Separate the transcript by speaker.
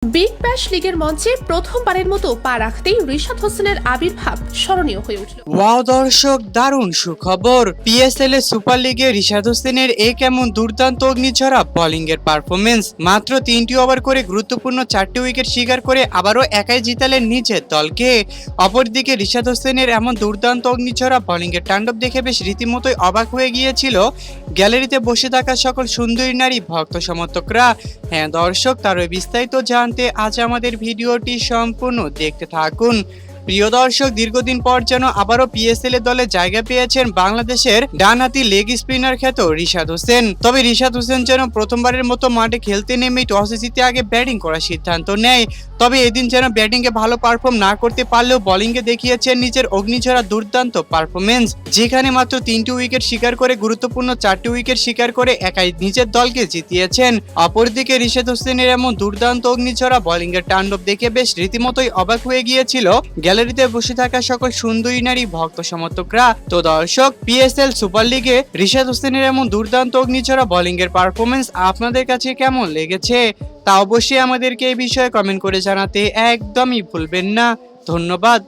Speaker 1: Big Bash লিগের মঞ্চে প্রথমবারের মতো পা রাখতেই রিশাদ হোসেনের আবির্ভাব স্মরণীয় হয়ে উঠল।
Speaker 2: ওয়াও দর্শক, দারুণ সুখবর! পিএসএল এর সুপার লিগে রিশাদ হোসেনের কেমন দুর্দান্ত অগ্নিঝরা বোলিং এর পারফরমেন্স। মাত্র 3টি ওভার করে গুরুত্বপূর্ণ 4টি উইকেট শিকার করে আবারও একাই জিতালেন নিজের দলকে। অপরদিকে রিশাদ হোসেনের এমন দুর্দান্ত অগ্নিঝরা বোলিং এর তাণ্ডব দেখে বেশ রীতিমতোই অবাক হয়ে গিয়েছিল গ্যালারিতে বসে থাকা সকল সুন্দরী নারী ভক্ত সমর্থকরা। হ্যাঁ দর্শক, তার বিস্তারিত জানতে আজ আমাদের ভিডিওটি সম্পূর্ণ দেখতে থাকুন। প্রিয় দর্শক, দীর্ঘদিন পর যেন আবারও পিএসএল এর দলে জায়গা পেয়েছেন বাংলাদেশের ডানহাতি লেগ স্পিনার খ্যাত রিশাদ হোসেন। তবে রিশাদ হোসেন যেন প্রথমবারের মতো মাঠে খেলতে নেমেই টসে জিতে আগে ব্যাটিং করার সিদ্ধান্ত নেয়। তবে এদিন যেন ব্যাটিংয়ে ভালো পারফর্ম না করতে পারলেও বোলিংয়ে দেখিয়েছেন নিজের অগ্নিঝরা দুর্দান্ত পারফরমেন্স, যেখানে মাত্র 3টি উইকেট শিকার করে গুরুত্বপূর্ণ 4টি উইকেট শিকার করে একাই নিজের দলকে জিতিয়েছেন। অপরদিকে রিশাদ হোসেনের এমন দুর্দান্ত অগ্নিঝরা বোলিং এর তাণ্ডব দেখে বেশ রীতিমতোই অবাক হয়ে গিয়েছিল গ্যালারিতে বসে থাকা সকল সুন্দরী নারী ভক্ত সমর্থকরা। তো দর্শক, পিএসএল সুপার লিগে রিশাদ হোসেনের এমন দুর্দান্ত অগ্নিঝরা বোলিং এর পারফরমেন্স আপনাদের কাছে কেমন লেগেছে তা অবশ্যই আমাদেরকে এই বিষয়ে কমেন্ট করে জানাতে একদমই ভুলবেন না। ধন্যবাদ।